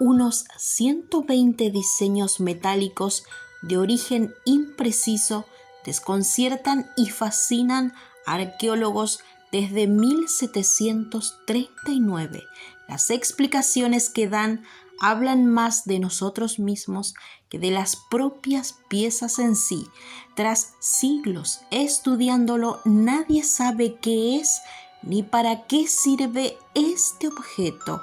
Unos 120 diseños metálicos de origen impreciso desconciertan y fascinan a arqueólogos desde 1739. Las explicaciones que dan hablan más de nosotros mismos que de las propias piezas en sí. Tras siglos estudiándolo, nadie sabe qué es ni para qué sirve este objeto.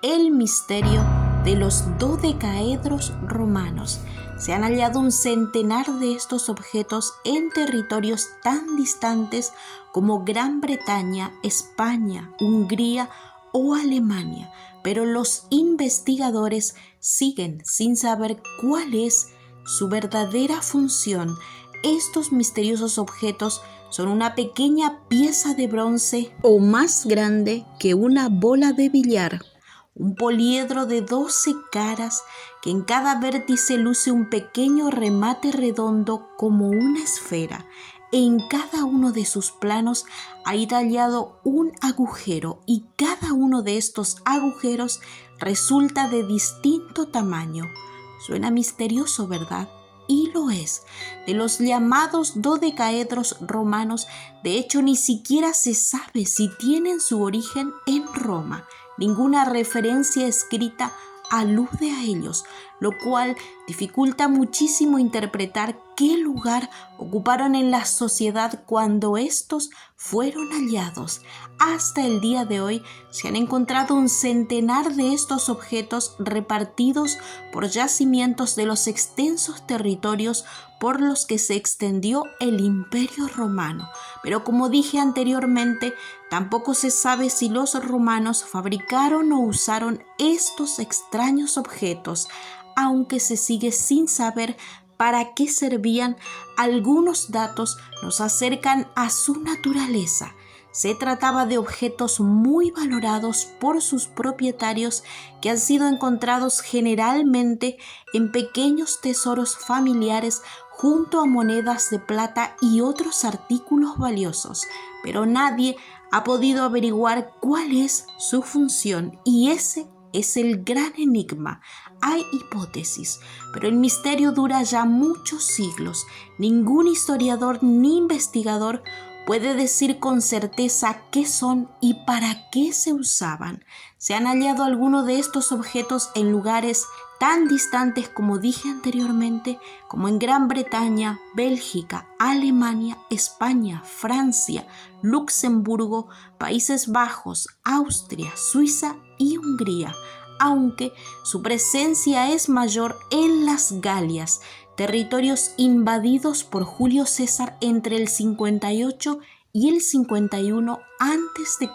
El misterio de los dodecaedros romanos. Se han hallado un centenar de estos objetos en territorios tan distantes como Gran Bretaña, España, Hungría o Alemania, pero los investigadores siguen sin saber cuál es su verdadera función. Estos misteriosos objetos son una pequeña pieza de bronce o más grande que una bola de billar. Un poliedro de 12 caras que en cada vértice luce un pequeño remate redondo como una esfera. En cada uno de sus planos hay tallado un agujero y cada uno de estos agujeros resulta de distinto tamaño. Suena misterioso, ¿verdad? Y lo es. De los llamados dodecaedros romanos, de hecho ni siquiera se sabe si tienen su origen en Roma. Ninguna referencia escrita alude a ellos, lo cual dificulta muchísimo interpretar qué lugar ocuparon en la sociedad cuando estos fueron hallados. Hasta el día de hoy se han encontrado un centenar de estos objetos repartidos por yacimientos de los extensos territorios por los que se extendió el Imperio Romano. Pero como dije anteriormente, tampoco se sabe si los romanos fabricaron o usaron estos extraños objetos, aunque se sigue sin saber para qué servían. Algunos datos nos acercan a su naturaleza. Se trataba de objetos muy valorados por sus propietarios que han sido encontrados generalmente en pequeños tesoros familiares junto a monedas de plata y otros artículos valiosos, pero nadie ha podido averiguar cuál es su función y ese es el gran enigma. Hay hipótesis, pero el misterio dura ya muchos siglos. Ningún historiador ni investigador puede decir con certeza qué son y para qué se usaban. Se han hallado algunos de estos objetos en lugares tan distantes como dije anteriormente, como en Gran Bretaña, Bélgica, Alemania, España, Francia, Luxemburgo, Países Bajos, Austria, Suiza y Hungría, aunque su presencia es mayor en las Galias, territorios invadidos por Julio César entre el 58 y el 51 a.C.,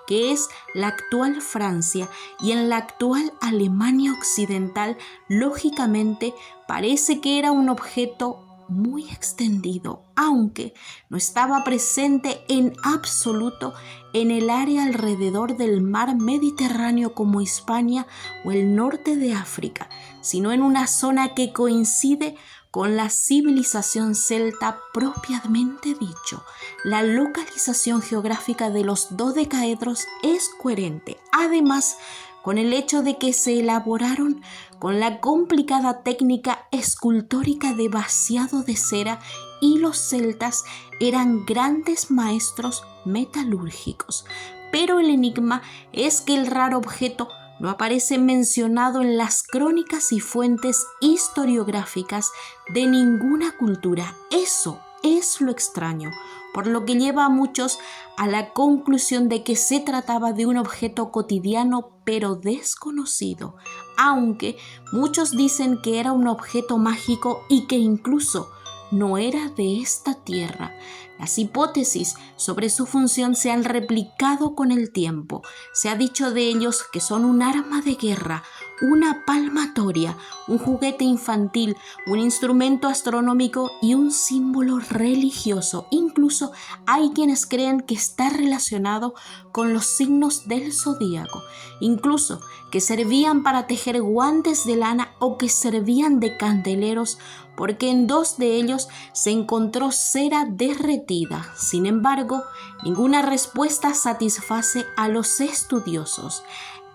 que es la actual Francia, y en la actual Alemania Occidental. Lógicamente, parece que era un objeto muy extendido, aunque no estaba presente en absoluto en el área alrededor del mar Mediterráneo como Hispania o el norte de África, sino en una zona que coincide con la civilización celta propiamente dicho. La localización geográfica de los dodecaedros es coherente, además con el hecho de que se elaboraron con la complicada técnica escultórica de vaciado de cera y los celtas eran grandes maestros metalúrgicos. Pero el enigma es que el raro objeto no aparece mencionado en las crónicas y fuentes historiográficas de ninguna cultura. Eso es lo extraño, por lo que lleva a muchos a la conclusión de que se trataba de un objeto cotidiano pero desconocido, aunque muchos dicen que era un objeto mágico y que incluso no era de esta tierra. Las hipótesis sobre su función se han replicado con el tiempo. Se ha dicho de ellos que son un arma de guerra, una palmatoria, un juguete infantil, un instrumento astronómico y un símbolo religioso. Incluso hay quienes creen que está relacionado con los signos del zodíaco, incluso que servían para tejer guantes de lana o que servían de candeleros, porque en 2 de ellos se encontró cera derretida. Sin embargo, ninguna respuesta satisface a los estudiosos.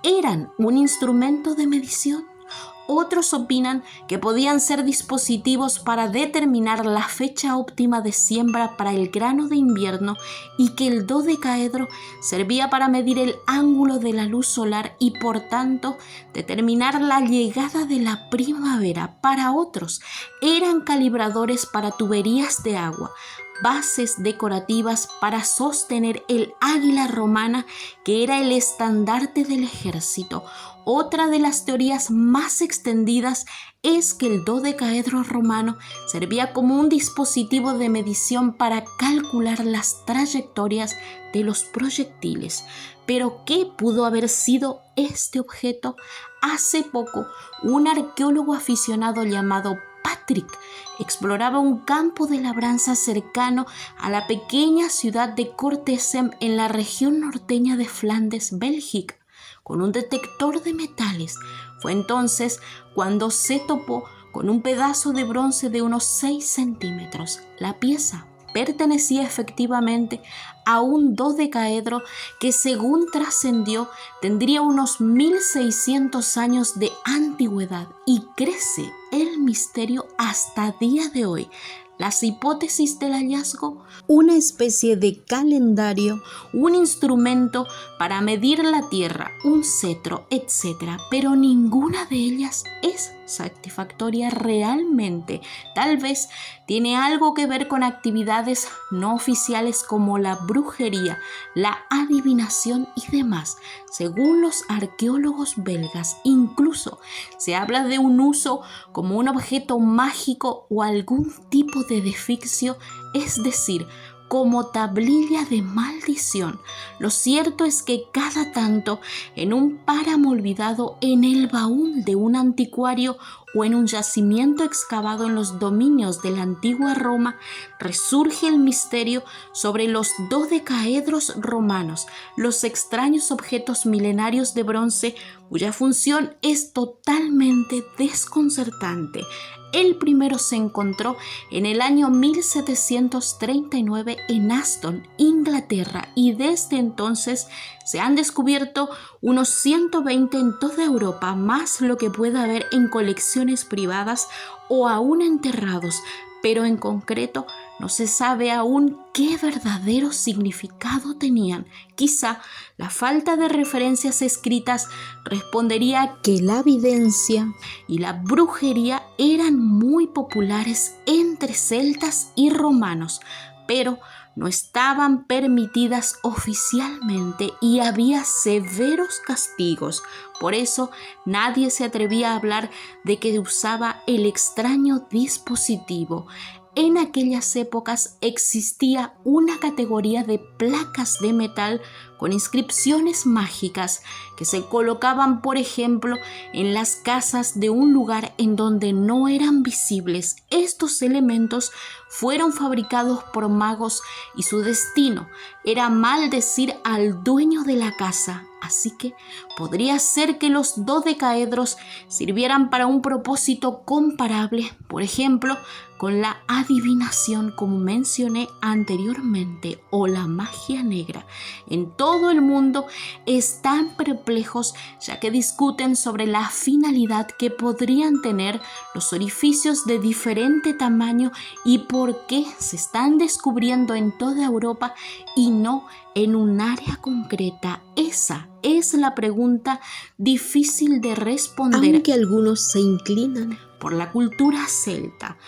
eran un instrumento de medición. Otros opinan que podían ser dispositivos para determinar la fecha óptima de siembra para el grano de invierno y que el dodecaedro servía para medir el ángulo de la luz solar y por tanto determinar la llegada de la primavera. Para otros eran calibradores para tuberías de agua, bases decorativas para sostener el águila romana, que era el estandarte del ejército. Otra de las teorías más extendidas es que el dodecaedro romano servía como un dispositivo de medición para calcular las trayectorias de los proyectiles. Pero ¿qué pudo haber sido este objeto? Hace poco, un arqueólogo aficionado llamado Patrick exploraba un campo de labranza cercano a la pequeña ciudad de Cortesem en la región norteña de Flandes, Bélgica, con un detector de metales. Fue entonces cuando se topó con un pedazo de bronce de unos 6 centímetros. La pieza pertenecía efectivamente a un dodecaedro que, según trascendió, tendría unos 1600 años de antigüedad, y crece el misterio hasta día de hoy. Las hipótesis del hallazgo: una especie de calendario, un instrumento para medir la tierra, un cetro, etc. Pero ninguna de ellas es satisfactoria realmente. Tal vez tiene algo que ver con actividades no oficiales como la brujería, la adivinación y demás. Según los arqueólogos belgas, incluso se habla de un uso como un objeto mágico o algún tipo de deficio, es decir, como tablilla de maldición. Lo cierto es que cada tanto, en un páramo olvidado, en el baúl de un anticuario o en un yacimiento excavado en los dominios de la antigua Roma, resurge el misterio sobre los dodecaedros romanos, los extraños objetos milenarios de bronce cuya función es totalmente desconcertante. El primero se encontró en el año 1739 en Aston, Inglaterra, y desde entonces se han descubierto unos 120 en toda Europa, más lo que pueda haber en colecciones privadas o aún enterrados, pero en concreto no se sabe aún qué verdadero significado tenían. Quizá la falta de referencias escritas respondería a que la evidencia y la brujería eran muy populares entre celtas y romanos, pero no estaban permitidas oficialmente y había severos castigos. Por eso nadie se atrevía a hablar de que usaba el extraño dispositivo. En aquellas épocas existía una categoría de placas de metal con inscripciones mágicas que se colocaban, por ejemplo, en las casas de un lugar en donde no eran visibles. Estos elementos fueron fabricados por magos y su destino era maldecir al dueño de la casa. Así que podría ser que los dodecaedros sirvieran para un propósito comparable, por ejemplo, con la adivinación, como mencioné anteriormente, o la magia negra. En todo el mundo están perplejos, ya que discuten sobre la finalidad que podrían tener los orificios de diferente tamaño y por qué se están descubriendo en toda Europa y no en un área concreta. Esa es la pregunta difícil de responder, aunque algunos se inclinan por la cultura celta.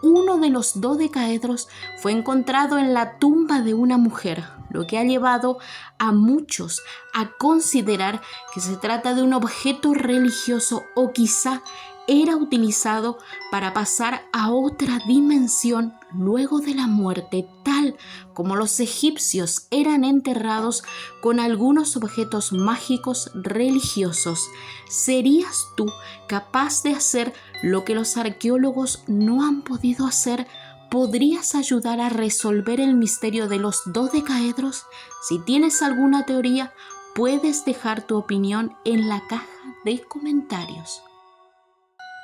Uno de los dodecaedros fue encontrado en la tumba de una mujer, lo que ha llevado a muchos a considerar que se trata de un objeto religioso o quizá era utilizado para pasar a otra dimensión luego de la muerte, tal como los egipcios eran enterrados con algunos objetos mágicos religiosos. ¿Serías tú capaz de hacer lo que los arqueólogos no han podido hacer? ¿Podrías ayudar a resolver el misterio de los dodecaedros? Si tienes alguna teoría, puedes dejar tu opinión en la caja de comentarios.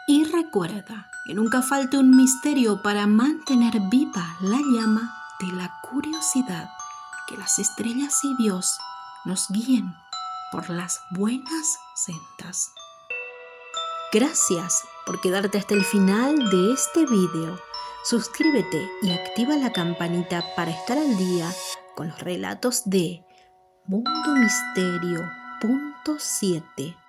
Y recuerda que nunca falte un misterio para mantener viva la llama de la curiosidad. Que las estrellas y Dios nos guíen por las buenas sendas. Gracias por quedarte hasta el final de este video. Suscríbete y activa la campanita para estar al día con los relatos de Mundo Misterio.7.